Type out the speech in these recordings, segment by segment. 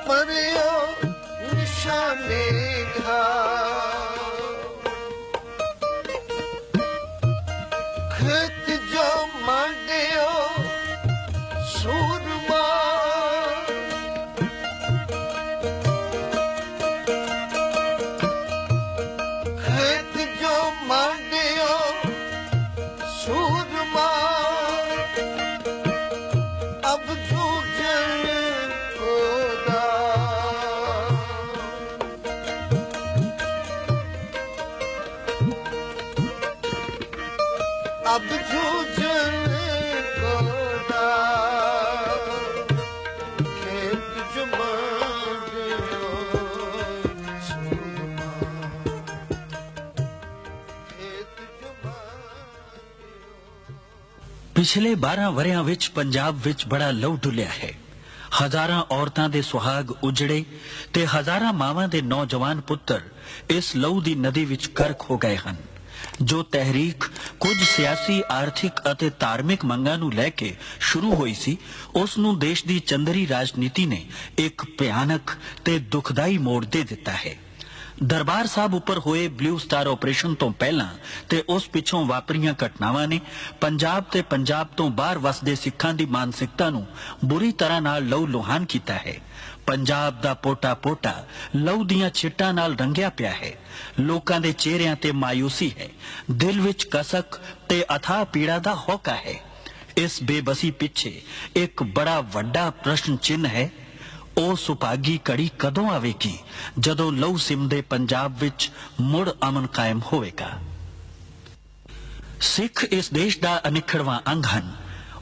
मरियो निशाने खेत जो मांडियो सूरमा खेत जो मांडियो सूरमा अब जूझन कोदा अब जूझन कोदा खेत जो मांडियो सूरमा खेत जो मांडियो। पिछले 12 ਵਰਿਆਂ ਵਿੱਚ ਪੰਜਾਬ ਵਿੱਚ ਬੜਾ ਲਹੂ ਡੁੱਲਿਆ ਹੈ। ਹਜ਼ਾਰਾਂ ਔਰਤਾਂ ਦੇ ਸੁਹਾਗ ਉਜੜੇ ਤੇ ਹਜ਼ਾਰਾਂ ਮਾਵਾਂ ਦੇ ਨੌਜਵਾਨ ਪੁੱਤਰ ਇਸ ਲਹੂ ਦੀ ਨਦੀ ਵਿੱਚ ਗਰਕ ਹੋ ਗਏ ਹਨ। ਜੋ ਤਹਿਰੀਕ ਕੁਝ ਸਿਆਸੀ ਆਰਥਿਕ ਅਤੇ ਧਾਰਮਿਕ ਮੰਗਾਂ ਨੂੰ ਲੈ ਕੇ ਸ਼ੁਰੂ ਹੋਈ ਸੀ, ਉਸ ਨੂੰ ਦੇਸ਼ ਦੀ ਚੰਦਰੀ ਰਾਜਨੀਤੀ ਨੇ ਇੱਕ ਭਿਆਨਕ ਤੇ ਦੁਖਦਾਈ ਮੋੜ ਦੇ ਦਿੱਤਾ ਹੈ। ਦਰਬਾਰ ਸਾਹਿਬ ਉੱਪਰ ਹੋਏ ਬਲੂ ਸਟਾਰ ਆਪਰੇਸ਼ਨ ਤੋਂ ਪਹਿਲਾਂ ਤੇ ਉਸ ਪਿੱਛੋਂ ਵਾਪਰੀਆਂ ਘਟਨਾਵਾਂ ਨੇ ਪੰਜਾਬ ਤੇ ਪੰਜਾਬ ਤੋਂ ਬਾਹਰ ਵਸਦੇ ਸਿੱਖਾਂ ਦੀ ਮਾਨਸਿਕਤਾ ਨੂੰ ਬੁਰੀ ਤਰ੍ਹਾਂ ਨਾਲ ਲਹੂ ਲੁਹਾਨ ਕੀਤਾ ਹੈ। ਪੰਜਾਬ ਦਾ ਪੋਟਾ ਪੋਟਾ ਲਹੂ ਦੀਆਂ ਛਿੱਟਾਂ ਨਾਲ ਰੰਗਿਆ ਪਿਆ ਹੈ। ਲੋਕਾਂ ਦੇ ਚਿਹਰਿਆਂ ਤੇ ਮਾਯੂਸੀ ਹੈ, ਦਿਲ ਵਿੱਚ ਕਸਕ ਤੇ ਅਥਾਹ ਪੀੜਾ ਦਾ ਹੋਕਾ ਹੈ। ਇਸ ਬੇਬਸੀ ਪਿੱਛੇ ਇੱਕ ਬੜਾ ਵੱਡਾ ਪ੍ਰਸ਼ਨ ਚਿੰਨ੍ਹ ਹੈ। ਉਹ ਸੁਭਾਗੀ ਘੜੀ ਕਦੋਂ ਆਵੇਗੀ ਜਦੋਂ ਲਹੂ ਸਿਮਦੇ ਪੰਜਾਬ ਵਿੱਚ ਮੁੜ ਅਮਨ ਕਾਇਮ ਹੋਵੇਗਾ। ਸਿੱਖ ਇਸ ਦੇਸ਼ ਦਾ ਅਨਿੱਖੜਵਾਂ ਅੰਗ ਹਨ।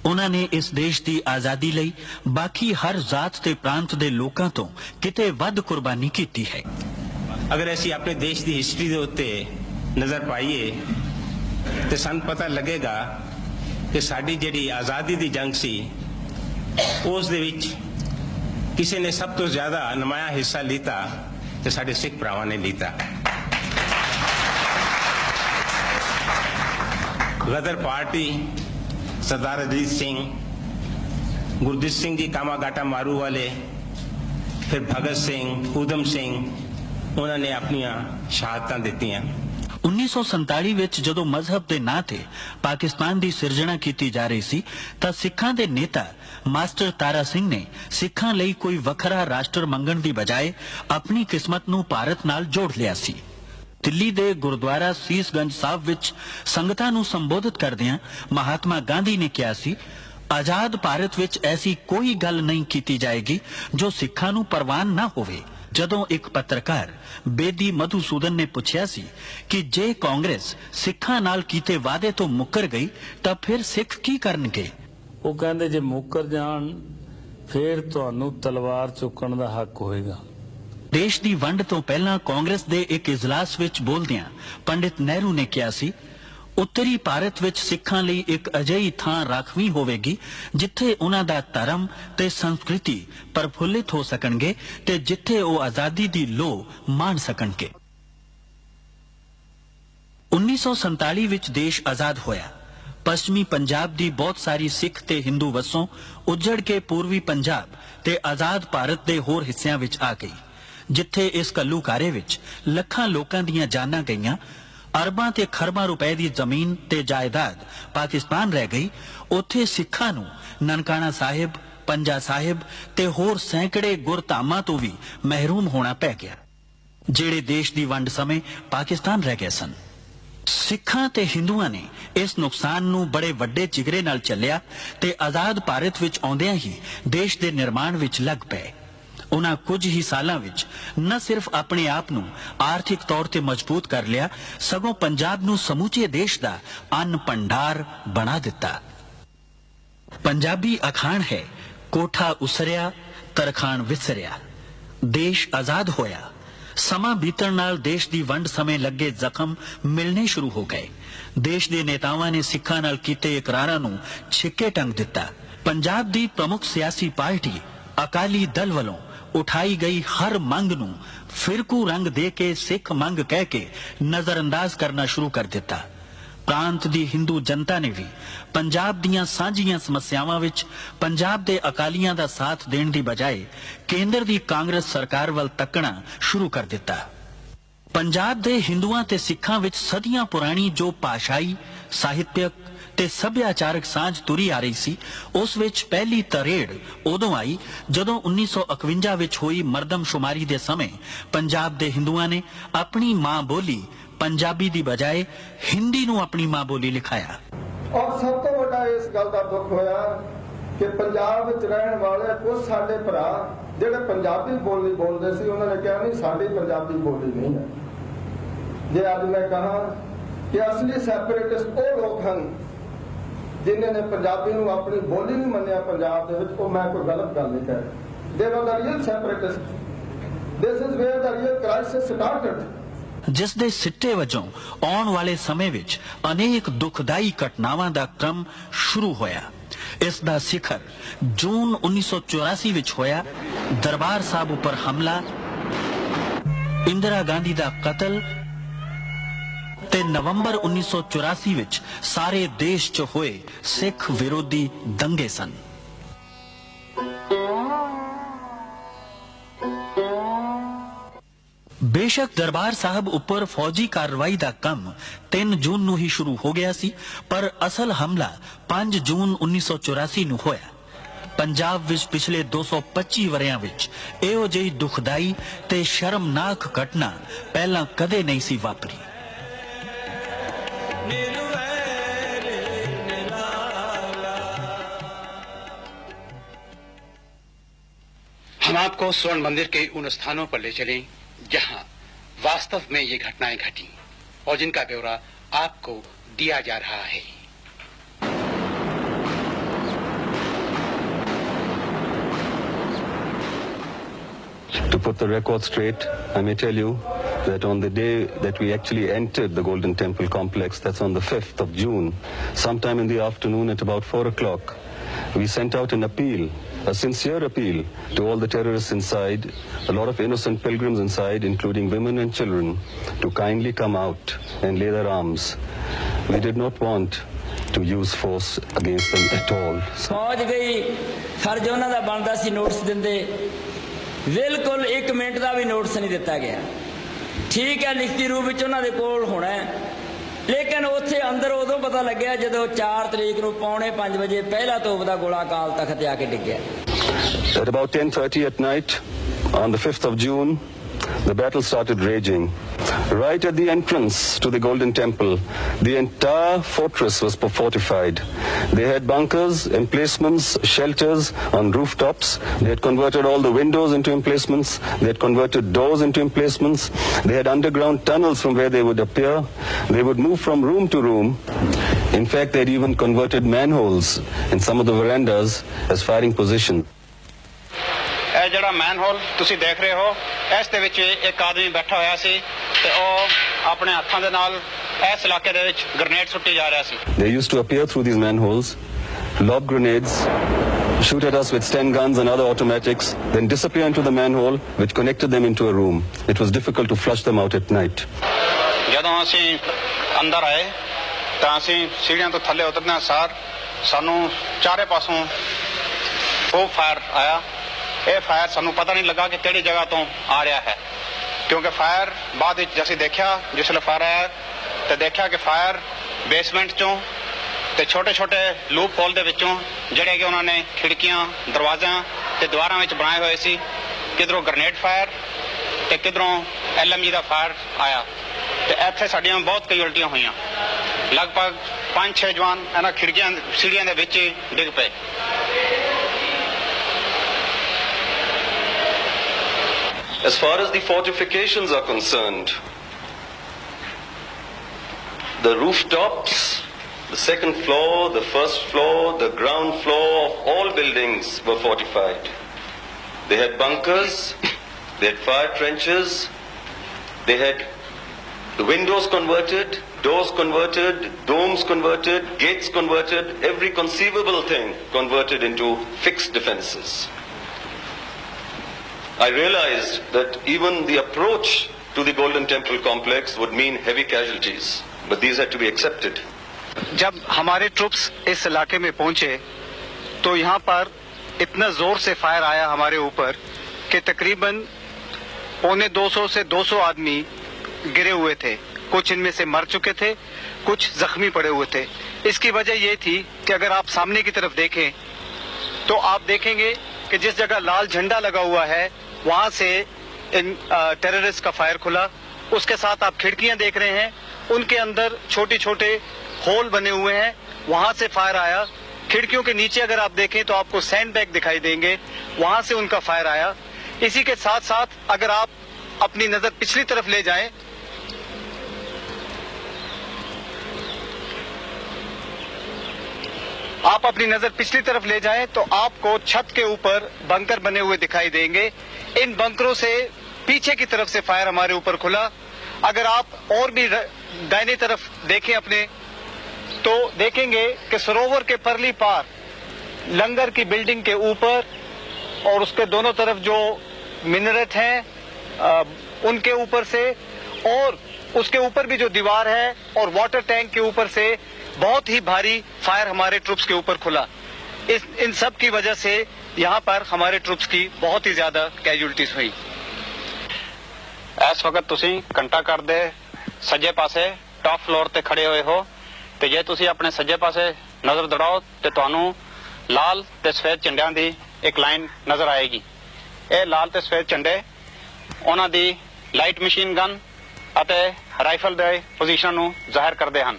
ਉਹਨਾਂ ਨੇ ਇਸ ਦੇਸ਼ ਦੀ ਆਜ਼ਾਦੀ ਲਈ ਬਾਕੀ ਹਰ ਜ਼ਾਤ ਤੇ ਪ੍ਰਾਂਤ ਦੇ ਲੋਕਾਂ ਤੋਂ ਕਿਤੇ ਵੱਧ ਕੁਰਬਾਨੀ ਕੀਤੀ ਹੈ। अगर असी अपने देश की हिस्टरी के उत्ते नज़र पाइए तो सन पता लगेगा कि साड़ी जिहड़ी आज़ादी की जंग सी उस दे विच किसी ने सब तो ज़्यादा नुमाया हिस्सा लीता तो साडे सिख भरावां ने लीता। गदर पार्टी सरदार अजीत सिंह, गुरजीत सिंह जी कामागाटा मारू वाले, फिर भगत सिंह, ऊधम सिंह, उन्होंने अपनियां शहादतां दित्तियां। 1947 ਵਿੱਚ ਜਦੋਂ ਮਜ਼ਹਬ ਦੇ ਨਾਂ ਤੇ ਪਾਕਿਸਤਾਨ ਦੀ ਸਿਰਜਣਾ ਕੀਤੀ ਜਾ ਰਹੀ ਸੀ ਤਾਂ ਸਿੱਖਾਂ ਦੇ ਨੇਤਾ ਮਾਸਟਰ ਤਾਰਾ ਸਿੰਘ ਨੇ ਸਿੱਖਾਂ ਲਈ ਕੋਈ ਵੱਖਰਾ ਰਾਸ਼ਟਰ ਮੰਗਣ ਦੀ ਬਜਾਏ ਆਪਣੀ ਕਿਸਮਤ ਨੂੰ ਭਾਰਤ ਨਾਲ ਜੋੜ ਲਿਆ ਸੀ। ਦਿੱਲੀ ਦੇ ਗੁਰਦੁਆਰਾ ਸੀਸਗੰਜ ਸਾਹਿਬ ਵਿੱਚ ਸੰਗਤਾਂ ਨੂੰ ਸੰਬੋਧਿਤ ਕਰਦਿਆਂ ਮਹਾਤਮਾ ਗਾਂਧੀ ਨੇ ਕਿਹਾ ਸੀ, ਆਜ਼ਾਦ ਭਾਰਤ ਵਿੱਚ ਐਸੀ ਕੋਈ ਗੱਲ ਨਹੀਂ ਕੀਤੀ ਜਾਏਗੀ ਜੋ ਸਿੱਖਾਂ ਨੂੰ ਪ੍ਰਵਾਨ ਨਾ ਹੋਵੇ। ਜਦੋਂ ਇੱਕ ਪੱਤਰਕਾਰ ਬੇਦੀ ਮਧੂਸੂਦਨ ਨੇ ਪੁੱਛਿਆ ਸੀ ਕਿ ਜੇ ਕਾਂਗਰਸ ਸਿੱਖਾਂ ਨਾਲ ਕੀਤੇ ਵਾਅਦੇ ਤੋਂ ਮੁੱਕਰ ਗਈ ਤਾਂ ਫਿਰ ਸਿੱਖ ਕੀ ਕਰਨਗੇ, ਉਹ ਕਹਿੰਦੇ ਜੇ ਮੁੱਕਰ ਜਾਣ ਫਿਰ ਤੁਹਾਨੂੰ ਤਲਵਾਰ ਚੁੱਕਣ ਦਾ ਹੱਕ ਹੋਏਗਾ। ਦੇਸ਼ ਦੀ ਵੰਡ ਤੋਂ ਪਹਿਲਾਂ ਕਾਂਗਰਸ ਦੇ ਇੱਕ ਇਜਲਾਸ ਵਿੱਚ ਬੋਲਦਿਆਂ ਪੰਡਿਤ ਨਹਿਰੂ ਨੇ ਕਿਹਾ ਸੀ, ਉੱਤਰੀ ਭਾਰਤ ਵਿੱਚ ਸਿੱਖਾਂ ਲਈ ਇੱਕ ਅਜਿਹੀ ਥਾਂ ਰਾਖਵੀਂ ਹੋਵੇਗੀ ਜਿੱਥੇ ਉਹਨਾਂ ਦਾ ਧਰਮ ਤੇ ਸੰਸਕ੍ਰਿਤੀ ਪ੍ਰਫੁੱਲਿਤ ਹੋ ਸਕਣਗੇ ਤੇ ਜਿੱਥੇ ਉਹ ਆਜ਼ਾਦੀ ਦੀ ਲੋਹ ਮਾਣ ਸਕਣਗੇ। 1947 ਵਿੱਚ ਦੇਸ਼ ਆਜ਼ਾਦ ਹੋਇਆ। ਪੱਛਮੀ ਪੰਜਾਬ ਦੀ ਬਹੁਤ ਸਾਰੀ ਸਿੱਖ ਤੇ ਹਿੰਦੂ ਵਸੋਂ ਉੱਜੜ ਕੇ ਪੂਰਬੀ ਪੰਜਾਬ ਤੇ ਆਜ਼ਾਦ ਭਾਰਤ ਦੇ ਹੋਰ ਹਿੱਸਿਆਂ ਵਿੱਚ ਆ ਗਈ। ਜਿੱਥੇ ਇਸ ਘੱਲੂਘਾਰੇ ਵਿੱਚ ਲੱਖਾਂ ਲੋਕਾਂ ਦੀਆਂ ਜਾਨਾਂ ਗਈਆਂ, ਅਰਬਾਂ ਤੇ ਖਰਬਾਂ ਰੁਪਏ ਦੀ ਜ਼ਮੀਨ ਤੇ ਜਾਇਦਾਦ ਪਾਕਿਸਤਾਨ ਰਹਿ ਗਈ, ਉੱਥੇ ਸਿੱਖਾਂ ਨੂੰ ਨਨਕਾਣਾ ਸਾਹਿਬ, ਪੰਜਾ ਸਾਹਿਬ ਤੇ ਹੋਰ ਸੈਂਕੜੇ ਗੁਰਧਾਮਾਂ ਤੋਂ ਵੀ ਮਹਿਰੂਮ ਹੋਣਾ ਪੈ ਗਿਆ, ਜਿਹੜੇ ਦੇਸ਼ ਦੀ ਵੰਡ ਸਮੇਂ ਪਾਕਿਸਤਾਨ ਰਹਿ ਗਏ ਸਨ। ਸਿੱਖਾਂ ਤੇ ਹਿੰਦੂਆਂ ਨੇ ਇਸ ਨੁਕਸਾਨ ਨੂੰ ਬੜੇ ਵੱਡੇ ਜਿਗਰੇ ਨਾਲ ਚੱਲਿਆ ਤੇ ਆਜ਼ਾਦ ਭਾਰਤ ਵਿੱਚ ਆਉਂਦਿਆਂ ਹੀ ਦੇਸ਼ ਦੇ ਨਿਰਮਾਣ ਵਿੱਚ ਲੱਗ ਪਏ। ਉਹਨਾਂ ਕੁਝ ਹੀ ਸਾਲਾਂ ਵਿੱਚ न ਸਿਰਫ ਆਪਣੇ ਆਪ ਨੂੰ ਆਰਥਿਕ ਤੌਰ ਤੇ ਮਜ਼ਬੂਤ ਕਰ ਲਿਆ, ਸਗੋਂ ਪੰਜਾਬ ਨੂੰ ਸਮੁੱਚੇ ਦੇਸ਼ ਦਾ ਅੰਨ ਭੰਡਾਰ ਬਣਾ ਦਿੱਤਾ। ਪੰਜਾਬੀ ਅਖਾਣ ਹੈ, ਕੋਠਾ ਉਸਰਿਆ ਤਰਖਾਣ ਵਿਸਰਿਆ। ਦੇਸ਼ ਆਜ਼ਾਦ ਹੋਇਆ, ਸਮਾਂ ਬੀਤਣ ਨਾਲ ਦੇਸ਼ ਦੀ ਵੰਡ ਸਮੇਂ ਲੱਗੇ ਜ਼ਖਮ ਮਿਲਣੇ ਸ਼ੁਰੂ ਹੋ ਗਏ। ਦੇਸ਼ ਦੇ ਨੇਤਾਵਾਂ ਨੇ ਸਿੱਖਾਂ ਨਾਲ ਕੀਤੇ ਇਕਰਾਰਾਂ ਨੂੰ ਛਿੱਕੇ ਟੰਗ ਦਿੱਤਾ। ਪੰਜਾਬ ਦੀ ਪ੍ਰਮੁੱਖ ਸਿਆਸੀ ਪਾਰਟੀ ਅਕਾਲੀ ਦਲ ਵੱਲੋਂ ਉਠਾਈ ਗਈ ਹਰ ਮੰਗ ਨੂੰ ਫਿਰਕੂ ਰੰਗ ਦੇ ਕੇ ਸਿੱਖ ਮੰਗ ਕਹਿ ਕੇ ਨਜ਼ਰਅੰਦਾਜ਼ ਕਰਨਾ ਸ਼ੁਰੂ ਕਰ ਦਿੱਤਾ। ਪ੍ਰਾਂਤ ਦੀ ਹਿੰਦੂ ਜਨਤਾ ਨੇ ਵੀ ਪੰਜਾਬ ਦੀਆਂ ਸਾਂਝੀਆਂ ਸਮੱਸਿਆਵਾਂ ਵਿੱਚ ਪੰਜਾਬ ਦੇ ਅਕਾਲੀਆਂ ਦਾ ਸਾਥ ਦੇਣ ਦੀ ਬਜਾਏ ਕੇਂਦਰ ਦੀ ਕਾਂਗਰਸ ਸਰਕਾਰ ਵੱਲ ਤੱਕਣਾ ਸ਼ੁਰੂ ਕਰ ਦਿੱਤਾ। ਪੰਜਾਬ ਦੇ ਹਿੰਦੂਆਂ ਤੇ ਸਿੱਖਾਂ ਵਿੱਚ ਸਦੀਆਂ ਪੁਰਾਣੀ ਜੋ ਭਾਸ਼ਾਈ, ਸਾਹਿਤਕ ਤੇ ਸੱਭਿਆਚਾਰਕ ਸਾਂਝ ਤੁਰੀ ਆ ਰਹੀ ਸੀ, ਉਸ ਵਿੱਚ ਪਹਿਲੀ ਤਰੇੜ ਉਦੋਂ ਆਈ ਜਦੋਂ 1951 ਵਿੱਚ ਹੋਈ ਮਰਦਮਸ਼ੁਮਾਰੀ ਦੇ ਸਮੇਂ ਪੰਜਾਬ ਦੇ ਹਿੰਦੂਆਂ ਨੇ ਆਪਣੀ ਮਾਂ ਬੋਲੀ ਪੰਜਾਬੀ ਦੀ ਬਜਾਏ ਹਿੰਦੀ ਨੂੰ ਆਪਣੀ ਮਾਂ ਬੋਲੀ ਲਿਖਾਇਆ। ਔਰ ਸਭ ਤੋਂ ਵੱਡਾ ਇਸ ਗੱਲ ਦਾ ਦੁੱਖ ਹੋਇਆ ਕਿ ਪੰਜਾਬ ਵਿੱਚ ਰਹਿਣ ਵਾਲੇ ਕੁਝ ਸਾਡੇ ਭਰਾ ਜਿਹੜੇ ਪੰਜਾਬੀ ਬੋਲੀ ਬੋਲਦੇ ਸੀ, ਉਹਨਾਂ ਨੇ ਕਿਹਾ ਨਹੀਂ ਸਾਡੀ ਪੰਜਾਬੀ ਬੋਲੀ ਨਹੀਂ ਹੈ। ਜੇ ਅੱਜ ਮੈਂ ਕਹਾਂ ਕਿ ਅਸਲੀ ਸੈਪਰੇਟਿਸਟ ਉਹ ਲੋਕ ਹਨ ਜਿਨ੍ਹਾਂ ਨੇ ਪੰਜਾਬੀ ਨੂੰ ਆਪਣੀ ਬੋਲੀ ਨਹੀਂ ਮੰਨਿਆ ਪੰਜਾਬ ਦੇ ਵਿੱਚ, ਉਹ ਮੈਂ ਕੋਈ ਗਲਤ ਗੱਲ ਨਹੀਂ ਕਹਿ ਰਿਹਾ। They are the real separatist. This is wear the real crisis started. ਜਿਸ ਦੇ ਸਿੱਟੇ ਵਜੋਂ ਆਉਣ ਵਾਲੇ ਸਮੇਂ ਵਿੱਚ ਅਨੇਕ ਦੁਖਦਾਈ ਘਟਨਾਵਾਂ ਦਾ ਕ੍ਰਮ ਸ਼ੁਰੂ ਹੋਇਆ। ਇਸ ਦਾ ਸਿਖਰ ਜੂਨ 1984 ਵਿੱਚ ਹੋਇਆ। ਦਰਬਾਰ ਸਾਹਿਬ ਉੱਪਰ ਹਮਲਾ, ਇੰਦਰਾ ਗਾਂਧੀ ਦਾ ਕਤਲ ਤੇ ਨਵੰਬਰ 1984 ਵਿੱਚ ਸਾਰੇ ਦੇਸ਼ 'ਚ ਹੋਏ ਸਿੱਖ ਵਿਰੋਧੀ ਦੰਗੇ ਸਨ। ਬੇਸ਼ੱਕ ਦਰਬਾਰ ਸਾਹਿਬ ਉੱਪਰ ਫੌਜੀ ਕਾਰਵਾਈ ਦਾ ਕੰਮ 3 ਜੂਨ ਨੂੰ ਹੀ ਸ਼ੁਰੂ ਹੋ ਗਿਆ ਸੀ, ਪਰ ਅਸਲ ਹਮਲਾ 5 ਜੂਨ 1984 ਨੂੰ ਹੋਇਆ। ਪੰਜਾਬ ਵਿੱਚ ਪਿਛਲੇ 225 ਵਰ੍ਹਿਆਂ ਵਿੱਚ ਇਹੋ ਜਿਹੀ ਦੁਖਦਾਈ ਤੇ ਸ਼ਰਮਨਾਕ ਘਟਨਾ ਪਹਿਲਾਂ ਕਦੇ ਨਹੀਂ ਸੀ ਵਾਪਰੀ। हम आपको स्वर्ण मंदिर के उन स्थानों पर ले चलें जहां वास्तव में ये घटनाएं घटी और जिनका ब्यौरा आपको दिया जा रहा है। To put the record straight, I may tell you that on the day that we actually entered the Golden Temple complex, that's on the 5th of June, sometime in the afternoon at about 4 o'clock, we sent out an appeal, a sincere appeal to all the terrorists inside, a lot of innocent pilgrims inside, including women and children, to kindly come out and lay their arms. We did not want to use force against them at all. फौज गई, फर्ज उन्हां दा बनदा सी notice दिंदे, बिल्कुल 1 minute का भी नोटिस नहीं दिता गया। ठीक है, लिखती रूप में उन्हां दे कोल होना है, लेकिन उत्थे अंदर उदों पता लग्या जदों 4 तरीक नूं 4:45 बजे पहला तोप दा गोला अकाल तख्त ते आके डिग्या। At about 10:30 at night, on the 5th of June, the battle started raging. Right at the entrance to the Golden Temple, the entire fortress was fortified. They had bunkers, emplacements, shelters on rooftops. They had converted all the windows into emplacements. They had converted doors into emplacements. They had underground tunnels from where they would appear. They would move from room to room. In fact, they had even converted manholes in some of the verandas as firing positions. ਇਹ ਜਿਹੜਾ ਮੈਨਹੋਲ ਤੁਸੀਂ ਦੇਖ ਰਹੇ ਹੋ, ਇਸ ਦੇ ਵਿੱਚ ਇੱਕ ਆਦਮੀ ਬੈਠਾ ਹੋਇਆ ਸੀ ਤੇ ਉਹ ਆਪਣੇ ਹੱਥਾਂ ਦੇ ਨਾਲ ਇਸ ਇਲਾਕੇ ਦੇ ਵਿੱਚ ਗ੍ਰੇਨੇਡ ਸੁੱਟੀ ਜਾ ਰਿਹਾ ਸੀ। They used to appear through these manholes, lob grenades, shoot at us with Sten guns and other automatics, then disappear into the manhole which connected them into a room. It was difficult to flush them out at night. ਜਦੋਂ ਅਸੀਂ ਅੰਦਰ ਆਏ ਤਾਂ ਅਸੀਂ ਸੀੜੀਆਂ ਤੋਂ ਥੱਲੇ ਉਤਰਦਿਆਂ ਸਾਰ ਸਾਨੂੰ ਚਾਰੇ ਪਾਸੋਂ ਖੂਬ ਫਾਇਰ ਆਇਆ। ਇਹ ਫਾਇਰ ਸਾਨੂੰ ਪਤਾ ਨਹੀਂ ਲੱਗਾ ਕਿ ਕਿਹੜੀ ਜਗ੍ਹਾ ਤੋਂ ਆ ਰਿਹਾ ਹੈ, ਕਿਉਂਕਿ ਫਾਇਰ ਬਾਅਦ ਵਿੱਚ ਅਸੀਂ ਦੇਖਿਆ, ਜਿਸ ਵੇਲੇ ਫਾਇਰ ਆਇਆ ਤੇ ਦੇਖਿਆ ਕਿ ਫਾਇਰ ਬੇਸਮੈਂਟ ਚੋਂ ਤੇ ਛੋਟੇ ਛੋਟੇ ਲੂਪ ਹੋਲ ਦੇ ਵਿੱਚੋਂ, ਜਿਹੜੇ ਕਿ ਉਹਨਾਂ ਨੇ ਖਿੜਕੀਆਂ, ਦਰਵਾਜ਼ਿਆਂ ਤੇ ਦੀਵਾਰਾਂ ਵਿੱਚ ਬਣਾਏ ਹੋਏ ਸੀ, ਕਿਧਰੋਂ ਗ੍ਰੇਨੇਡ ਫਾਇਰ ਤੇ ਕਿਧਰੋਂ LMG ਦਾ ਫਾਇਰ ਆਇਆ ਤੇ ਇੱਥੇ ਸਾਡੀਆਂ ਬਹੁਤ ਕਈ ਉਲਟੀਆਂ ਹੋਈਆਂ। ਲਗਭਗ 5-6 ਜਵਾਨ ਇਹਨਾਂ ਖਿੜਕੀਆਂ ਸੀੜੀਆਂ ਦੇ ਵਿੱਚ ਡਿੱਗ ਪਏ। As far as the fortifications are concerned, the rooftops, the second floor, the first floor, the ground floor of all buildings were fortified. They had bunkers, they had fire trenches, they had the windows converted, doors converted, domes converted, gates converted, every conceivable thing converted into fixed defenses. I realized that even the approach to the Golden Temple complex would mean heavy casualties, but these had to be accepted. जब हमारे troops इस इलाके में पहुंचे तो यहाँ पर इतना जोर से फायर आया हमारे ऊपर कि तकरीबन 150 से 200 आदमी गिरे हुए थे। कुछ इनमें से मर चुके थे, कुछ जख्मी पड़े हुए थे। इसकी वजह ये थी कि अगर आप सामने की तरफ देखें तो आप देखेंगे कि जिस जगह लाल झंडा लगा हुआ है वहां से इन टेररिस्ट का फायर खुला। उसके साथ आप खिड़कियां देख रहे हैं, उनके अंदर छोटे छोटे होल बने हुए हैं, वहां से फायर आया। खिड़कियों के नीचे अगर आप देखें तो आपको सैंड बैग दिखाई देंगे, वहां से उनका फायर आया। इसी के साथ साथ अगर आप अपनी नजर पिछली तरफ ले जाएं तो आपको छत के ऊपर बंकर बने हुए दिखाई देंगे। इन बंकरों से पीछे की तरफ से फायर हमारे ऊपर खुला। अगर आप और भी दाहिने तरफ देखें अपने तो देखेंगे कि सरोवर के परली पार लंगर की बिल्डिंग के ऊपर और उसके दोनों तरफ जो मिनरेट हैं उनके ऊपर से और उसके ऊपर भी जो दीवार है और वाटर टैंक के ऊपर से बहुत ही भारी फायर हमारे ट्रुप्स के ऊपर खुला। इन सब की वजह से यहाँ पर हमारे ट्रुप्स की बहुत ही ज्यादा कैजुअलिटीज हुई। इस वक्त तुसी घंटा घर दे सज्जे पासे टॉप फ्लोर ते खड़े हुए हो ते जे तुसी अपने सज्जे पासे नजर दौड़ाओ ते तुहानू लाल ते सफेद झंडियां दी एक लाइन नजर आएगी। ਇਹ ਲਾਲ ਤੇ ਸਫੇਦ ਝੰਡੇ ਉਹਨਾਂ ਦੀ ਲਾਈਟ ਮਸ਼ੀਨ ਗਨ ਅਤੇ ਰਾਈਫਲ ਦੇ ਪੋਜੀਸ਼ਨ ਨੂੰ ਜ਼ਾਹਿਰ ਕਰਦੇ ਹਨ।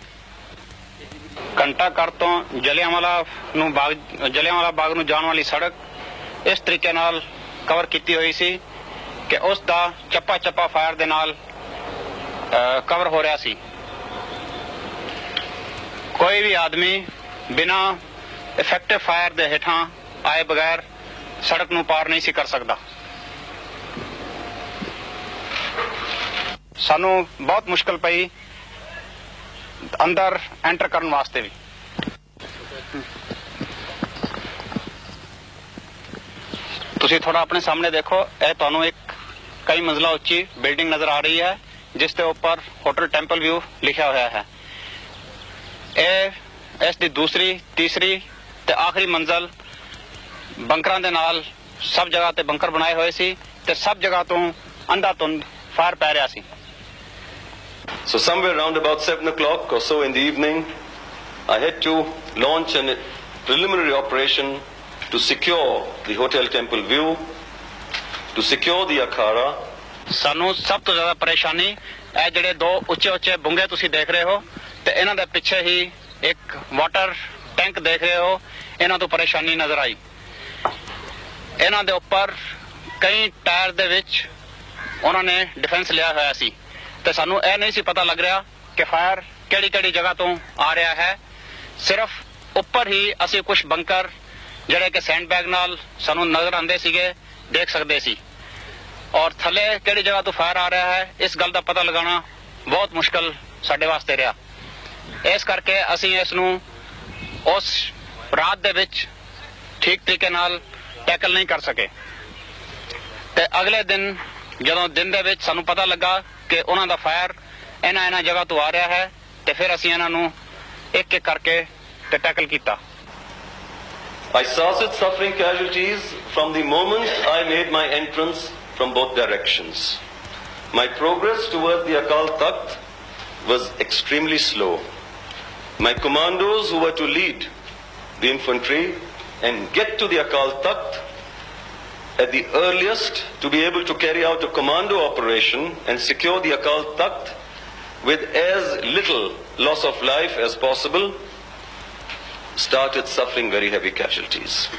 ਘੰਟਾ ਘਰ ਤੋਂ ਜਲਿਆਂਵਾਲਾ ਬਾਗ ਨੂੰ ਜਾਣ ਵਾਲੀ ਸੜਕ ਇਸ ਤਰੀਕੇ ਨਾਲ ਕਵਰ ਕੀਤੀ ਹੋਈ ਸੀ ਕਿ ਉਸ ਦਾ ਚੱਪਾ ਚੱਪਾ ਫਾਇਰ ਦੇ ਨਾਲ ਕਵਰ ਹੋ ਰਿਹਾ ਸੀ। ਕੋਈ ਵੀ ਆਦਮੀ ਬਿਨਾਂ ਇਫੈਕਟਿਵ ਫਾਇਰ ਦੇ ਹੇਠਾਂ ਆਏ ਬਗੈਰ सड़क नू पार नहीं सी कर सकता। सानू बहुत मुश्किल पई अंदर एंटर करने वास्ते भी। तुसी थोड़ा अपने सामने देखो, यह तुहानू एक कई मंजिला उच्ची बिल्डिंग नजर आ रही है जिसके ऊपर होटल टेंपल व्यू लिखा हुआ है। इस दी दूसरी तीसरी ते आखिरी मंजिल ਬੰਕਰਾਂ ਦੇ ਨਾਲ ਸਭ ਜਗ੍ਹਾ ਤੇ ਬੰਕਰ ਬਣਾਏ ਹੋਏ ਸੀ ਤੇ ਸਭ ਜਗ੍ਹਾ ਤੋਂ ਅੰਧਾਧੁੰਦ ਫਾਇਰ ਪੈ ਰਿਹਾ ਸੀ। So somewhere around about 7 o'clock or so in the evening, I had to launch a preliminary operation to secure the Hotel Temple View, to secure the Akhara. ਸਾਨੂੰ ਸਭ ਤੋਂ ਜ਼ਿਆਦਾ ਪਰੇਸ਼ਾਨੀ ਇਹ ਜਿਹੜੇ ਦੋ ਉੱਚੇ ਉੱਚੇ ਬੁੰਗੇ ਤੁਸੀਂ ਦੇਖ ਰਹੇ ਹੋ ਤੇ ਇਹਨਾਂ ਦੇ ਪਿੱਛੇ ਹੀ ਇੱਕ ਵਾਟਰ ਟੈਂਕ ਦੇਖ ਰਹੇ ਹੋ, ਇਹਨਾਂ ਤੋਂ ਪਰੇਸ਼ਾਨੀ ਨਜ਼ਰ ਆਈ। ਇਹਨਾਂ ਦੇ ਉੱਪਰ ਕਈ ਟਾਇਰ ਦੇ ਵਿੱਚ ਉਹਨਾਂ ਨੇ ਡਿਫੈਂਸ ਲਿਆ ਹੋਇਆ ਸੀ ਤੇ ਸਾਨੂੰ ਇਹ ਨਹੀਂ ਸੀ ਪਤਾ ਲੱਗ ਰਿਹਾ ਕਿ ਫਾਇਰ ਕਿਹੜੀ ਕਿਹੜੀ ਜਗ੍ਹਾ ਤੋਂ ਆ ਰਿਹਾ ਹੈ। ਸਿਰਫ ਉੱਪਰ ਹੀ ਅਸੀਂ ਕੁਝ ਬੰਕਰ ਜਿਹੜੇ ਕਿ ਸੈਂਡ ਬੈਗ ਨਾਲ ਸਾਨੂੰ ਨਜ਼ਰ ਆਉਂਦੇ ਸੀਗੇ ਦੇਖ ਸਕਦੇ ਸੀ ਔਰ ਥੱਲੇ ਕਿਹੜੀ ਜਗ੍ਹਾ ਤੋਂ ਫਾਇਰ ਆ ਰਿਹਾ ਹੈ ਇਸ ਗੱਲ ਦਾ ਪਤਾ ਲਗਾਉਣਾ ਬਹੁਤ ਮੁਸ਼ਕਲ ਸਾਡੇ ਵਾਸਤੇ ਰਿਹਾ। ਇਸ ਕਰਕੇ ਅਸੀਂ ਇਸ ਨੂੰ ਉਸ ਰਾਤ ਦੇ ਵਿੱਚ ਠੀਕ ਤਰੀਕੇ ਨਾਲ ਟੈਕਲ ਨਹੀਂ ਕਰ ਸਕੇ ਤੇ ਅਗਲੇ ਦਿਨ ਜਦੋਂ ਦਿਨ ਦੇ ਵਿੱਚ ਸਾਨੂੰ ਪਤਾ ਲੱਗਾ ਕਿ ਉਹਨਾਂ ਦਾ ਫਾਇਰ ਇਹਨਾਂ ਜਗ੍ਹਾ ਤੋਂ ਆ ਰਿਹਾ ਹੈ ਤੇ ਫਿਰ ਅਸੀਂ ਇਹਨਾਂ ਨੂੰ ਇੱਕ ਇੱਕ ਕਰਕੇ ਤੇ ਟੈਕਲ ਕੀਤਾ। I started suffering casualties from the moment I made my entrance from both directions. My progress towards the Akal Takht was extremely slow. My commandos who were to lead the infantry and get to the Akal Takht at the earliest to be able to carry out a commando operation and secure the Akal Takht with as little loss of life as possible started suffering very heavy casualties.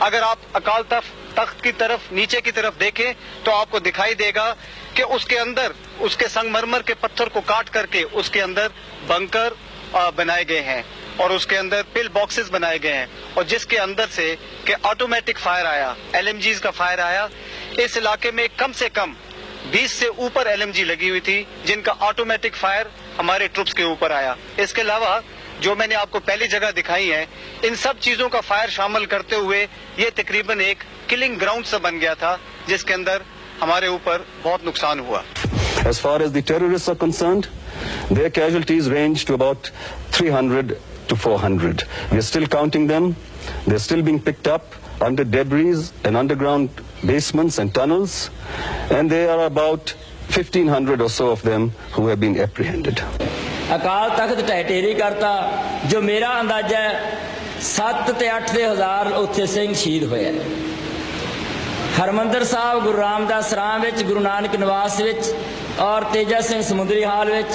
अगर आप अकाल तख्त की तरफ नीचे की तरफ देखें तो आपको दिखाई देगा कि उसके अंदर उसके संगमरमर के पत्थर को काट करके उसके अंदर बंकर बनाए गए हैं और उसके अंदर पिल बॉक्सेस बनाए गए हैं और जिसके अंदर से कि ऑटोमेटिक फायर आया, LMGs का फायर आया। इस इलाके में कम से कम 20 से ऊपर LMG लगी हुई थी जिनका ऑटोमेटिक फायर हमारे ट्रुप्स के ऊपर आया। इसके अलावा जो मैंने आपको पहली जगह दिखाई है, इन सब चीजों का फायर शामिल करते हुए ये तकरीबन एक किलिंग ग्राउंड सा बन गया था जिसके अंदर हमारे ऊपर बहुत नुकसान हुआ। As far as the terrorists are concerned, Their casualties range to about 300 to 400. We are still counting them. They're still being picked up under debris and underground basements and tunnels, and there are about 1,500 or so of them who have been apprehended. Akal Takht ਢਹਿ ਕਰਤਾ ਜੋ ਮੇਰਾ ਅੰਦਾਜ਼ਾ ਹੈ 7 ਤੇ 8 ਦੇ ਹਜ਼ਾਰ ਉੱਥੇ ਸਿੰਘ ਸ਼ਹੀਦ ਹੋਏ। ਹਰਮੰਦਰ ਸਾਹਿਬ ਗੁਰੂ ਰਾਮਦਾਸ ਰਾਮ ਵਿੱਚ, ਗੁਰੂ ਨਾਨਕ ਨਿਵਾਸ ਵਿੱਚ ਔਰ ਤੇਜਾ ਸਿੰਘ ਸਮੁੰਦਰੀ ਹਾਲ ਵਿੱਚ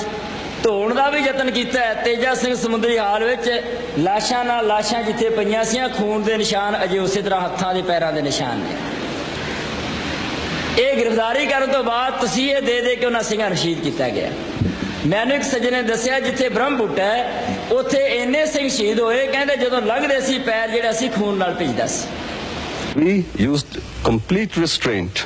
ਧੋਣ ਦਾ ਵੀ ਯਤਨ ਕੀਤਾ ਹੈ। ਤੇਜਾ ਸਿੰਘ ਸਮੁੰਦਰੀ ਹਾਲ ਵਿੱਚ ਲਾਸ਼ਾਂ ਨਾਲ ਲਾਸ਼ਾਂ ਜਿੱਥੇ ਪਈਆਂ ਸੀਆਂ ਖੂਨ ਦੇ ਨਿਸ਼ਾਨ ਅਜੇ ਉਸੇ ਤਰ੍ਹਾਂ ਹੱਥਾਂ ਦੇ ਪੈਰਾਂ ਦੇ ਨਿਸ਼ਾਨ ਨੇ। ਇਹ ਗ੍ਰਿਫਤਾਰੀ ਕਰਨ ਤੋਂ ਬਾਅਦ ਤਸੀਹੇ ਦੇ ਕੇ ਉਹਨਾਂ ਸਿੰਘਾਂ ਨੂੰ ਸ਼ਹੀਦ ਕੀਤਾ ਗਿਆ। ਮੈਨੂੰ ਇੱਕ ਸੱਜਣ ਨੇ ਦੱਸਿਆ ਜਿੱਥੇ ਬ੍ਰਹਮ ਬੁੱਟਾ ਹੈ ਉੱਥੇ ਇੰਨੇ ਸਿੰਘ ਸ਼ਹੀਦ ਹੋਏ, ਕਹਿੰਦੇ ਜਦੋਂ ਲੰਘਦੇ ਸੀ ਪੈਰ ਜਿਹੜਾ ਸੀ ਖੂਨ ਨਾਲ ਭਿੱਜਦਾ ਸੀ। We used complete restraint.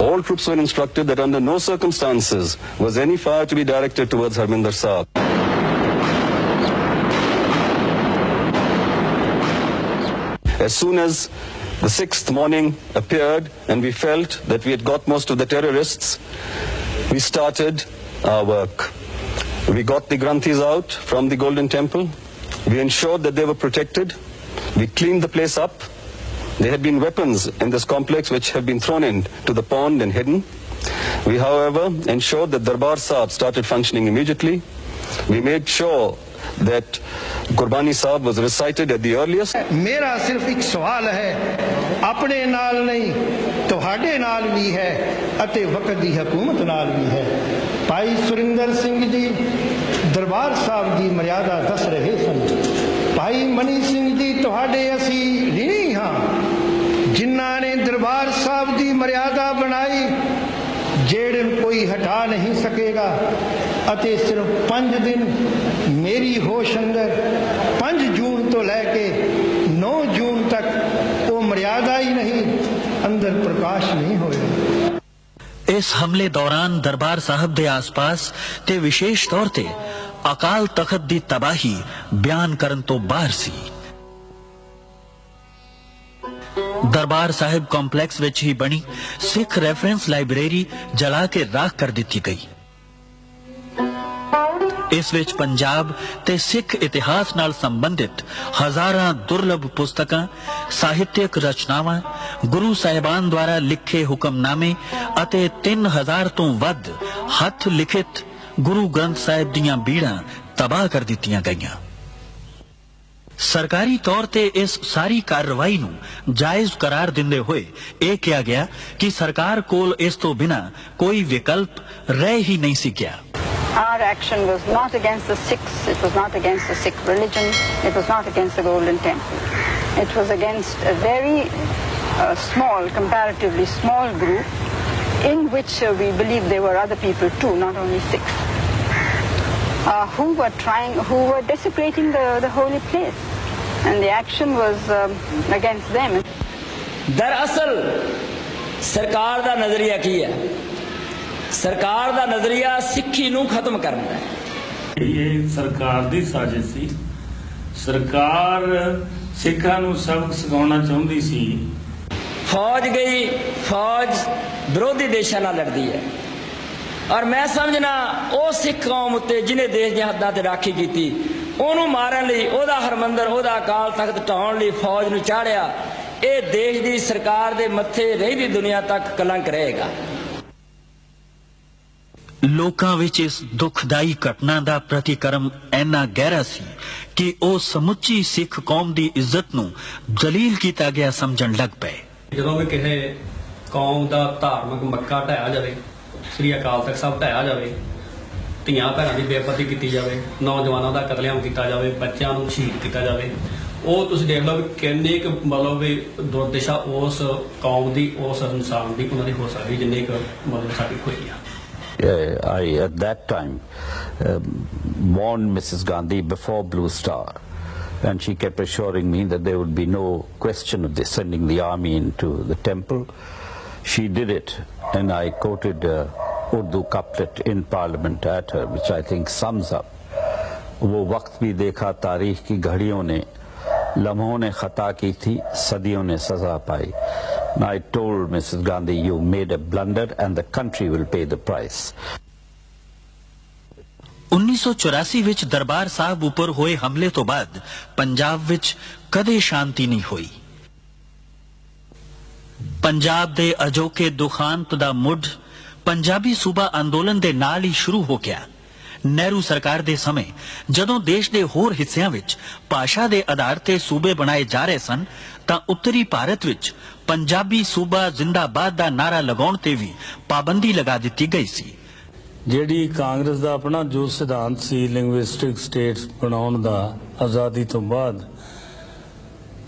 All troops were instructed that under no circumstances was any fire to be directed towards Harminder Sahib. As soon as the 6th morning appeared and we felt that we had got most of the terrorists, we started our work. We got the Granthis out from the Golden Temple. We ensured that they were protected. We cleaned the place up. There had been weapons in this complex which had been thrown into the pond and hidden. We, however, ensured that Darbar Sahib started functioning immediately. We made sure that Qurbani Sahib was recited at the earliest. मेरा सिर्फ एक सवाल है, अपने नाल नहीं तुहाडे नाल भी है अते वक्त दी हुकूमत नाल भी है। भाई सुरिंदर सिंह जी दरबार साहब की मर्यादा दस रहे सन। भाई मनी सिंह जी तुहाडे असी ऋणी हाँ जिन्हां ने दरबार साहब की मर्यादा बनाई, जेड़े कोई हटा नहीं सकेगा। अते सिर्फ 5 दिन मेरी होश अंदर 5 जून तो लैके 9 जून तक वो मर्यादा ही नहीं, अंदर प्रकाश नहीं होया। इस हमले दौरान दरबार साहब दे आसपास ते विशेष तौर ते अकाल तखत दी तबाही बयान करन तो बाहर सी। दरबार साहिब कॉम्पलैक्स विच ही बनी सिख रेफरेंस लाइब्रेरी जला के राख कर दी गई। इस विच पंजाब ते सिख इतिहास नाल संबंधित हजारां दुर्लभ पुस्तकां, साहित्यक रचनावां, गुरु साहिबान द्वारा लिखे हुक्मनामे अते 3000 तो वध हथ लिखित गुरु ग्रंथ साहिब दीयां बीड़ां तबाह कर दित्तियां गईयां। सरकारी तौर ते इस सारी कार्रवाई नूं जायज करार दिंदे होए यह कहा गया कि सरकार कोल इस तो बिना कोई विकल्प रह ही नहीं सी गया। Our action was not against the Sikhs, it was not against the Sikh religion, it was not against the Golden Temple. It was against a very small, comparatively small group in which we believe there were other people too, not only Sikhs, who were desecrating the holy place, and the action was against them. दरअसल सरकार दा नजरिया की है? सरकार दा नजरिया सिक्खी नूं खत्म करना है। ये सरकार दी साजिश सी। सरकार सिखां नूं सबक सिखाउणा चाहुंदी सी। फौज गई, फौज विरोधी देशां नाल लड़दी है और मैं समझना ਉਹ ਸਿੱਖ ਕੌਮ ਉੱਤੇ ਜਿਹਨੇ ਦੇਸ਼ ਦੀਆਂ ਹੱਦਾਂ ਤੇ ਰਾਖੀ ਕੀਤੀ ਉਹਨੂੰ ਮਾਰਨ ਲਈ, ਉਹਦਾ ਹਰਮੰਦਰ, ਉਹਦਾ ਅਕਾਲ ਤਖਤ ਢਾਉਣ ਲਈ ਫੌਜ ਨੂੰ ਚਾੜਿਆ। ਇਹ ਦੇਸ਼ ਦੀ ਸਰਕਾਰ ਦੇ ਮੱਥੇ ਰਹਿੰਦੀ ਦੁਨੀਆ ਤੱਕ ਕਲੰਕ ਰਹੇਗਾ। ਲੋਕਾਂ ਵਿੱਚ ਇਸ ਦੁਖਦਾਈ ਘਟਨਾ ਦਾ ਪ੍ਰਤੀਕਰਮ ਇੰਨਾ ਗਹਿਰਾ ਸੀ ਕਿ ਉਹ ਸਮੁੱਚੀ ਸਿੱਖ ਕੌਮ ਦੀ ਇੱਜ਼ਤ ਨੂੰ ਜਲੀਲ ਕੀਤਾ ਗਿਆ ਸਮਝਣ ਲੱਗ ਪਏ। ਜਦੋਂ ਵੀ ਕਿਸੇ ਕੌਮ ਦਾ ਧਾਰਮਿਕ ਮੱਕਾ ਢਾਇਆ ਜਾਵੇ, ਸ੍ਰੀ ਅਕਾਲ ਤਖਤ ਸਾਹਿਬ ਢਾਇਆ ਜਾਵੇ, ਧੀਆਂ ਭੈਣਾਂ ਦੀ ਬੇਪਤੀ ਕੀਤੀ ਜਾਵੇ, ਨੌਜਵਾਨਾਂ ਦਾ ਕਤਲੇਆਮ ਕੀਤਾ ਜਾਵੇ, ਬੱਚਿਆਂ ਨੂੰ ਸ਼ਹੀਦ ਕੀਤਾ ਜਾਵੇ, ਉਹ ਤੁਸੀਂ ਦੇਖ ਲਓ ਵੀ ਕਿੰਨੀ ਕੁ ਮਤਲਬ ਵੀ ਦੁਰਦਸ਼ਾ ਉਸ ਕੌਮ ਦੀ, ਉਸ ਇਨਸਾਨ ਦੀ ਉਹਨਾਂ ਦੀ ਹੋ ਸਕਦੀ ਜਿੰਨੀ ਕੁ ਮਤਲਬ ਸਾਡੀ ਹੋਈ ਆ। I at that time warned Mrs. Gandhi before Blue Star, and she kept assuring me that there would be no question of sending the army into the temple. She did it, and I quoted Urdu couplet in Parliament at her, which I think sums up. वो वक्त भी देखा तारीख की घड़ियों ने, लम्हों ने खता की थी, सदियों ने सजा पाई. And I told Mrs. Gandhi, you made a blunder and the country will pay the price. 1984 ਵਿੱਚ ਦਰਬਾਰ ਸਾਹਿਬ ਉੱਪਰ ਹੋਏ ਹਮਲੇ ਤੋਂ ਬਾਅਦ ਪੰਜਾਬ ਵਿੱਚ ਕਦੇ ਸ਼ਾਂਤੀ ਨਹੀਂ ਹੋਈ। ਪੰਜਾਬ ਦੇ ਅਜੋਕੇ ਦੁਖਾਂਤ ਦਾ ਮੁੱਢ ਪੰਜਾਬੀ ਸੂਬਾ ਅੰਦੋਲਨ ਦੇ ਨਾਲ ਹੀ ਸ਼ੁਰੂ ਹੋ ਗਿਆ। ਨਹਿਰੂ ਸਰਕਾਰ ਦੇ ਸਮੇਂ ਜਦੋਂ ਦੇਸ਼ ਦੇ ਹੋਰ ਹਿੱਸਿਆਂ ਵਿੱਚ ਭਾਸ਼ਾ ਦੇ ਆਧਾਰ ਤੇ ਸੂਬੇ ਬਣਾਏ ਜਾ ਰਹੇ ਸਨ ਤਾਂ ਉੱਤਰੀ ਭਾਰਤ ਵਿੱਚ ਪੰਜਾਬੀ ਸੂਬਾ ਜ਼ਿੰਦਾਬਾਦ ਦਾ ਨਾਰਾ ਲਗਾਉਣ ਤੇ ਵੀ ਪਾਬੰਦੀ ਲਗਾ ਦਿੱਤੀ ਗਈ ਸੀ। ਜਿਹੜੀ ਕਾਂਗਰਸ ਦਾ ਆਪਣਾ ਜੋ ਸਿਧਾਂਤ ਸੀ ਲਿੰਗੁਇਸਟਿਕ ਸਟੇਟਸ ਬਣਾਉਣ ਦਾ ਆਜ਼ਾਦੀ ਤੋਂ ਬਾਅਦ,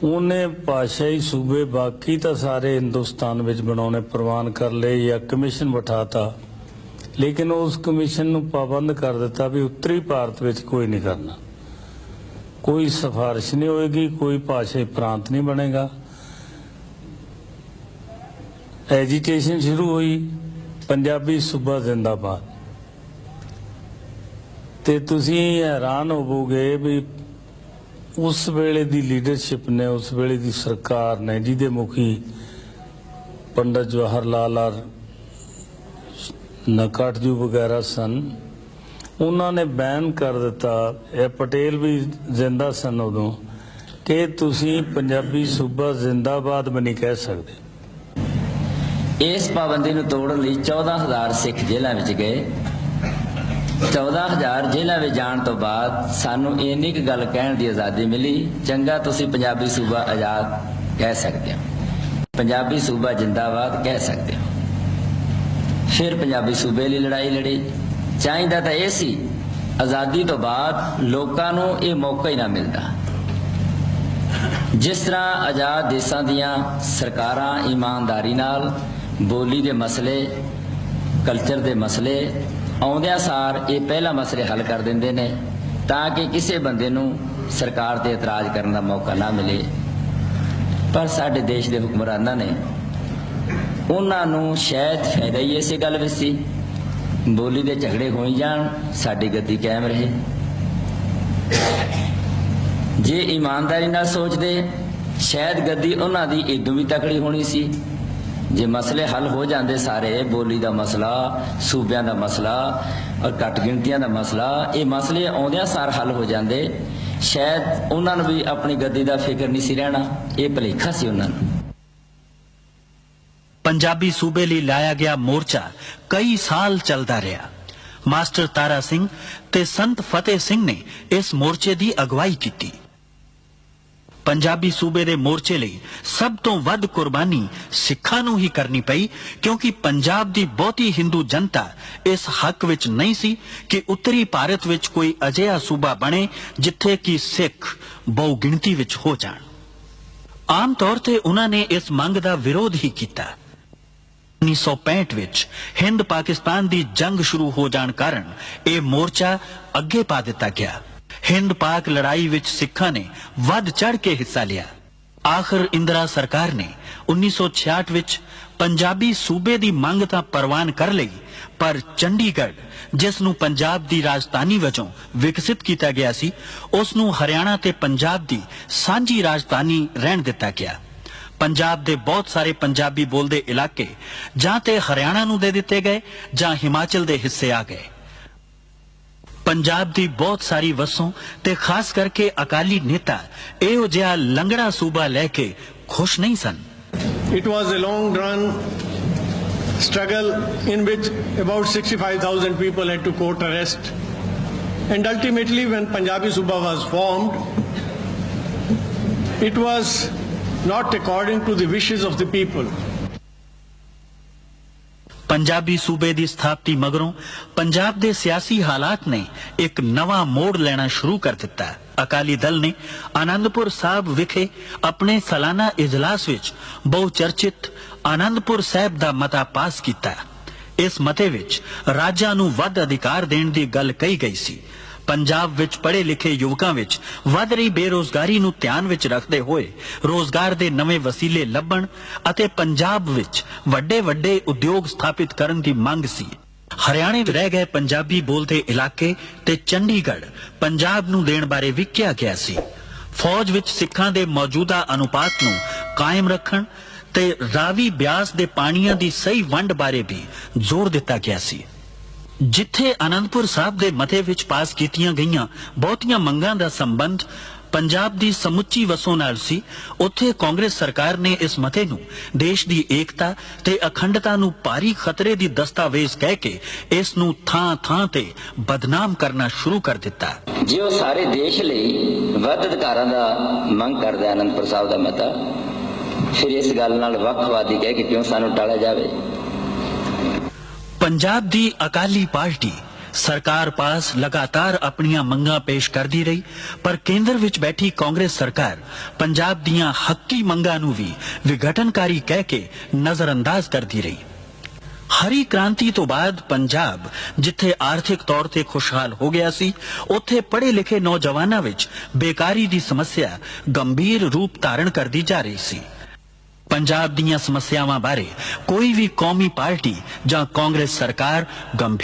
ਉਹਨੇ ਭਾਸ਼ਾਈ ਸੂਬੇ ਬਾਕੀ ਤਾਂ ਸਾਰੇ ਹਿੰਦੁਸਤਾਨ ਵਿੱਚ ਬਣਾਉਣੇ ਪ੍ਰਵਾਨ ਕਰ ਲਏ ਜਾਂ ਕਮਿਸ਼ਨ ਬਿਠਾਤਾ, ਲੇਕਿਨ ਉਸ ਕਮਿਸ਼ਨ ਨੂੰ ਪਾਬੰਦ ਕਰ ਦਿੱਤਾ ਵੀ ਉੱਤਰੀ ਭਾਰਤ ਵਿੱਚ ਕੋਈ ਨਹੀਂ ਕਰਨਾ, ਕੋਈ ਸਿਫਾਰਿਸ਼ ਨਹੀਂ ਹੋਏਗੀ, ਕੋਈ ਭਾਸ਼ਾਈ ਪ੍ਰਾਂਤ ਨਹੀਂ ਬਣੇਗਾ। ਐਜੀਟੇਸ਼ਨ ਸ਼ੁਰੂ ਹੋਈ, ਪੰਜਾਬੀ ਸੂਬਾ ਜ਼ਿੰਦਾਬਾਦ। ਤੇ ਤੁਸੀਂ ਹੈਰਾਨ ਹੋਵੋਗੇ ਵੀ ਉਸ ਵੇਲੇ ਦੀ ਲੀਡਰਸ਼ਿਪ ਨੇ, ਉਸ ਵੇਲੇ ਦੀ ਸਰਕਾਰ ਨੇ, ਜਿਹਦੇ ਮੁਖੀ ਪੰਡਤ ਜਵਾਹਰ ਲਾਲ ਔਰ ਨਕਾਟਜੂ ਵਗੈਰਾ ਸਨ, ਉਹਨਾਂ ਨੇ ਬੈਨ ਕਰ ਦਿੱਤਾ, ਇਹ ਪਟੇਲ ਵੀ ਜ਼ਿੰਦਾ ਸਨ ਉਦੋਂ, ਕਿ ਤੁਸੀਂ ਪੰਜਾਬੀ ਸੂਬਾ ਜ਼ਿੰਦਾਬਾਦ ਵੀ ਨਹੀਂ ਕਹਿ ਸਕਦੇ। ਇਸ ਪਾਬੰਦੀ ਨੂੰ ਤੋੜਨ ਲਈ 14,000 ਸਿੱਖ ਜੇਲ੍ਹਾਂ ਵਿੱਚ ਗਏ। 14,000 ਜੇਲ੍ਹਾਂ ਵਿੱਚ ਜਾਣ ਤੋਂ ਬਾਅਦ ਸਾਨੂੰ ਇੰਨੀ ਕੁ ਗੱਲ ਕਹਿਣ ਦੀ ਆਜ਼ਾਦੀ ਮਿਲੀ, ਚੰਗਾ ਤੁਸੀਂ ਪੰਜਾਬੀ ਸੂਬਾ ਆਜ਼ਾਦ ਕਹਿ ਸਕਦੇ ਹੋ, ਪੰਜਾਬੀ ਸੂਬਾ ਜਿੰਦਾਬਾਦ ਕਹਿ ਸਕਦੇ ਹੋ। ਫਿਰ ਪੰਜਾਬੀ ਸੂਬੇ ਲਈ ਲੜਾਈ ਲੜੀ। ਚਾਹੀਦਾ ਤਾਂ ਇਹ ਸੀ ਆਜ਼ਾਦੀ ਤੋਂ ਬਾਅਦ ਲੋਕਾਂ ਨੂੰ ਇਹ ਮੌਕਾ ਹੀ ਨਾ ਮਿਲਦਾ। ਜਿਸ ਤਰ੍ਹਾਂ ਆਜ਼ਾਦ ਦੇਸ਼ਾਂ ਦੀਆਂ ਸਰਕਾਰਾਂ ਇਮਾਨਦਾਰੀ ਨਾਲ ਬੋਲੀ ਦੇ ਮਸਲੇ, ਕਲਚਰ ਦੇ ਮਸਲੇ ਆਉਂਦਿਆਂ ਸਾਰ ਇਹ ਪਹਿਲਾ ਮਸਲੇ ਹੱਲ ਕਰ ਦਿੰਦੇ ਨੇ ਤਾਂ ਕਿ ਕਿਸੇ ਬੰਦੇ ਨੂੰ ਸਰਕਾਰ ਤੇ ਇਤਰਾਜ਼ ਕਰਨ ਦਾ ਮੌਕਾ ਨਾ ਮਿਲੇ। ਪਰ ਸਾਡੇ ਦੇਸ਼ ਦੇ ਹੁਕਮਰਾਨਾਂ ਨੇ, ਉਹਨਾਂ ਨੂੰ ਸ਼ਾਇਦ ਫਾਇਦਾ ਹੀ ਇਸੇ ਗੱਲ ਵਿੱਚ ਸੀ, ਬੋਲੀ ਦੇ ਝਗੜੇ ਹੋਈ ਜਾਣ, ਸਾਡੀ ਗੱਦੀ ਕਾਇਮ ਰਹੇ। ਜੇ ਇਮਾਨਦਾਰੀ ਨਾਲ ਸੋਚਦੇ ਸ਼ਾਇਦ ਗੱਦੀ ਉਹਨਾਂ ਦੀ ਇਦੋਂ ਵੀ ਤਕੜੀ ਹੋਣੀ ਸੀ। ਜੇ ਮਸਲੇ ਹੱਲ ਹੋ ਜਾਂਦੇ ਸਾਰੇ, ਬੋਲੀ ਦਾ ਮਸਲਾ, ਸੂਬਿਆਂ ਦਾ ਮਸਲਾ ਔਰ ਘੱਟ ਗਿਣਤੀਆਂ ਦਾ ਮਸਲਾ, ਇਹ ਮਸਲੇ ਆਉਂਦਿਆਂ ਸਾਰ ਹੱਲ ਹੋ ਜਾਂਦੇ, ਸ਼ਾਇਦ ਉਹਨਾਂ ਨੂੰ ਵੀ ਆਪਣੀ ਗੱਦੀ ਦਾ ਫਿਕਰ ਨਹੀਂ ਸੀ ਰਹਿਣਾ। ਇਹ ਭੁਲੇਖਾ ਸੀ ਉਹਨਾਂ ਨੂੰ। ਪੰਜਾਬੀ ਸੂਬੇ ਲਈ ਲਾਇਆ ਗਿਆ ਮੋਰਚਾ ਕਈ ਸਾਲ ਚੱਲਦਾ ਰਿਹਾ। ਮਾਸਟਰ ਤਾਰਾ ਸਿੰਘ ਤੇ ਸੰਤ ਫਤਿਹ ਸਿੰਘ ਨੇ ਇਸ ਮੋਰਚੇ ਦੀ ਅਗਵਾਈ ਕੀਤੀ। ਪੰਜਾਬੀ ਸੂਬੇ ਦੇ ਮੋਰਚੇ ਲਈ ਸਭ ਤੋਂ ਵੱਧ ਕੁਰਬਾਨੀ ਸਿੱਖਾਂ ਨੂੰ ਹੀ ਕਰਨੀ ਪਈ, ਕਿਉਂਕਿ ਪੰਜਾਬ ਦੀ ਬਹੁਤੀ ਹਿੰਦੂ ਜਨਤਾ ਇਸ ਹੱਕ ਵਿੱਚ ਨਹੀਂ ਸੀ ਕਿ ਉੱਤਰੀ ਭਾਰਤ ਵਿੱਚ ਕੋਈ ਅਜਿਹਾ ਸੂਬਾ ਬਣੇ ਜਿੱਥੇ ਕਿ ਸਿੱਖ ਬਹੁ ਗਿਣਤੀ ਵਿੱਚ ਹੋ ਜਾਣ। ਆਮ ਤੌਰ ਤੇ ਉਹਨਾਂ ਨੇ ਇਸ ਮੰਗ ਦਾ ਵਿਰੋਧ ਹੀ ਕੀਤਾ। 1965 ਵਿੱਚ ਹਿੰਦ ਪਾਕਿਸਤਾਨ ਦੀ ਜੰਗ ਸ਼ੁਰੂ ਹੋ ਜਾਣ ਕਾਰਨ ਇਹ ਮੋਰਚਾ ਅੱਗੇ ਪਾ ਦਿੱਤਾ ਗਿਆ। ਹਿੰਦ ਪਾਕ ਲੜਾਈ ਵਿੱਚ ਸਿੱਖਾਂ ਨੇ ਵੱਧ ਚੜ ਕੇ ਹਿੱਸਾ ਲਿਆ। ਆਖਰ ਇੰਦਰਾ ਸਰਕਾਰ ਨੇ 1966 ਵਿੱਚ ਪੰਜਾਬੀ ਸੂਬੇ ਦੀ ਮੰਗ ਤਾਂ ਪ੍ਰਵਾਨ ਕਰ ਲਈ, ਪਰ ਚੰਡੀਗੜ੍ਹ, ਜਿਸ ਨੂੰ ਪੰਜਾਬ ਦੀ ਰਾਜਧਾਨੀ ਵਜੋਂ ਵਿਕਸਿਤ ਕੀਤਾ ਗਿਆ ਸੀ, ਉਸ ਨੂੰ ਹਰਿਆਣਾ ਤੇ ਪੰਜਾਬ ਦੀ ਸਾਂਝੀ ਰਾਜਧਾਨੀ ਰਹਿਣ ਦਿੱਤਾ ਗਿਆ। ਪੰਜਾਬ ਦੇ ਬਹੁਤ ਸਾਰੇ ਪੰਜਾਬੀ ਬੋਲਦੇ ਇਲਾਕੇ ਜਾਂ ਤੇ ਹਰਿਆਣਾ ਨੂੰ ਦੇ ਦਿੱਤੇ ਗਏ ਜਾਂ ਹਿਮਾਚਲ ਦੇ ਹਿੱਸੇ ਆ ਗਏ। ਪੰਜਾਬ ਦੀ ਬਹੁਤ ਸਾਰੀ ਵਸੋਂ ਤੇ ਖਾਸ ਕਰਕੇ ਅਕਾਲੀ ਨੇਤਾ ਇਹੋ ਜਿਹਾ ਲੰਗੜਾ ਸੂਬਾ ਲੈ ਕੇ ਖੁਸ਼ ਨਹੀਂ ਸਨ। It was a long run struggle in which about 65,000 people had to court arrest, and ultimately when Punjabi Suba was formed, it was not according to the wishes of the people. Punjabi ਸੂਬੇ ਦੀ ਸਥਾਪਤੀ ਮਗਰੋਂ ਪੰਜਾਬ ਦੇ ਸਿਆਸੀ ਹਾਲਾਤ ਨੇ ਇੱਕ ਨਵਾਂ ਮੋੜ ਲੈਣਾ ਸ਼ੁਰੂ ਕਰ ਦਿੱਤਾ। ਅਕਾਲੀ ਦਲ ਨੇ ਆਨੰਦਪੁਰ ਸਾਹਿਬ ਵਿਖੇ ਆਪਣੇ ਸਾਲਾਨਾ ਇਜਲਾਸ ਵਿੱਚ ਬਹੁ ਚਰਚਿਤ ਆਨੰਦਪੁਰ ਸਾਹਿਬ ਦਾ ਮਤਾ ਪਾਸ ਕੀਤਾ। ਇਸ ਮਤੇ ਵਿੱਚ ਰਾਜਾਂ ਨੂੰ ਵੱਧ ਅਧਿਕਾਰ ਦੇਣ ਦੀ ਗੱਲ ਕਹੀ ਗਈ ਸੀ। ਪੰਜਾਬ ਵਿੱਚ ਪੜ੍ਹੇ ਲਿਖੇ ਯੁਵਕਾਂ ਵਿੱਚ ਵੱਧ ਰਹੀ ਬੇਰੋਜ਼ਗਾਰੀ ਨੂੰ ਧਿਆਨ ਵਿੱਚ ਰੱਖਦੇ ਹੋਏ ਰੋਜ਼ਗਾਰ ਦੇ ਨਵੇਂ ਵਸੀਲੇ ਲੱਭਣ ਅਤੇ ਪੰਜਾਬ ਵਿੱਚ ਵੱਡੇ ਵੱਡੇ ਉਦਯੋਗ ਸਥਾਪਿਤ ਕਰਨ ਦੀ ਮੰਗ ਸੀ। ਹਰਿਆਣੇ ਵਿੱਚ ਰਹਿ ਗਏ ਪੰਜਾਬੀ ਬੋਲਦੇ ਇਲਾਕੇ ਤੇ ਚੰਡੀਗੜ੍ਹ ਪੰਜਾਬ ਨੂੰ ਦੇਣ ਬਾਰੇ ਵੀ ਕਿਹਾ ਗਿਆ ਸੀ। ਫੌਜ ਵਿੱਚ ਸਿੱਖਾਂ ਦੇ ਮੌਜੂਦਾ ਅਨੁਪਾਤ ਨੂੰ ਕਾਇਮ ਰੱਖਣ ਤੇ ਰਾਵੀ ਬਿਆਸ ਦੇ ਪਾਣੀਆਂ ਦੀ ਸਹੀ ਵੰਡ ਬਾਰੇ ਵੀ ਜ਼ੋਰ ਦਿੱਤਾ ਗਿਆ ਸੀ। ਜਿੱਥੇ ਆਨੰਦਪੁਰ ਸਾਹਿਬ ਦੇ ਮਤੇ ਵਿੱਚ ਪਾਸ ਕੀਤੀਆਂ ਗਈਆਂ ਬਹੁਤੀਆਂ ਮੰਗਾਂ ਦਾ ਸੰਬੰਧ ਪੰਜਾਬ ਦੀ ਸਮੁੱਚੀ ਵਸੋਂ ਨਾਲ ਸੀ, ਉੱਥੇ ਕਾਂਗਰਸ ਸਰਕਾਰ ਨੇ ਇਸ ਮਤੇ ਨੂੰ ਦੇਸ਼ ਦੀ ਏਕਤਾ ਤੇ ਅਖੰਡਤਾ ਨੂੰ ਭਾਰੀ ਖਤਰੇ ਦੀ ਦਸਤਾਵੇਜ਼ ਕਹਿ ਕੇ ਇਸ ਨੂੰ ਥਾਂ-ਥਾਂ ਤੇ ਬਦਨਾਮ ਕਰਨਾ ਸ਼ੁਰੂ ਕਰ ਦਿੱਤਾ। ਜੇ ਉਹ ਸਾਰੇ ਦੇਸ਼ ਲਈ ਵੱਧ ਅਧਿਕਾਰਾਂ ਦਾ ਮੰਗ ਕਰਦਾ ਆਨੰਦਪੁਰ ਸਾਹਿਬ ਦਾ ਮਤਾ, ਫਿਰ ਇਸ ਗੱਲ ਨਾਲ ਵੱਖਵਾਦੀ ਕਹਿ ਕੇ ਕਿਉਂ ਸਾਨੂੰ ਟਾਲਿਆ ਜਾਵੇ। ਪੰਜਾਬ ਦੀ ਅਕਾਲੀ ਪਾਰਟੀ ਸਰਕਾਰ ਪਾਸ ਲਗਾਤਾਰ ਆਪਣੀਆਂ ਮੰਗਾਂ ਪੇਸ਼ ਕਰਦੀ ਰਹੀ, ਪਰ ਕੇਂਦਰ ਵਿੱਚ ਬੈਠੀ ਕਾਂਗਰਸ ਸਰਕਾਰ ਪੰਜਾਬ ਦੀਆਂ ਹੱਕੀ ਮੰਗਾਂ ਨੂੰ ਵੀ ਵਿਘਟਨਕਾਰੀ ਕਹਿ ਕੇ ਨਜ਼ਰਅੰਦਾਜ਼ ਕਰਦੀ ਰਹੀ। ਹਰੀ ਕ੍ਰਾਂਤੀ ਤੋਂ ਬਾਅਦ ਪੰਜਾਬ ਜਿੱਥੇ ਆਰਥਿਕ ਤੌਰ ਤੇ ਖੁਸ਼ਹਾਲ ਹੋ ਗਿਆ ਸੀ, ਉੱਥੇ ਪੜ੍ਹੇ ਲਿਖੇ ਨੌਜਵਾਨਾਂ ਵਿੱਚ ਬੇਕਾਰੀ ਦੀ ਸਮੱਸਿਆ ਗੰਭੀਰ ਰੂਪ ਧਾਰਨ ਕਰਦੀ ਜਾ ਰਹੀ ਸੀ। ਪੰਜਾਬ ਦੀਆਂ ਸਮੱਸਿਆਵਾਂ ਬਾਰੇ ਕੋਈ ਵੀ ਕੌਮੀ ਪਾਰਟੀ ਜਾਂ ਕਾਂਗਰਸ ਸਰਕਾਰ ਗੰਭੀਰ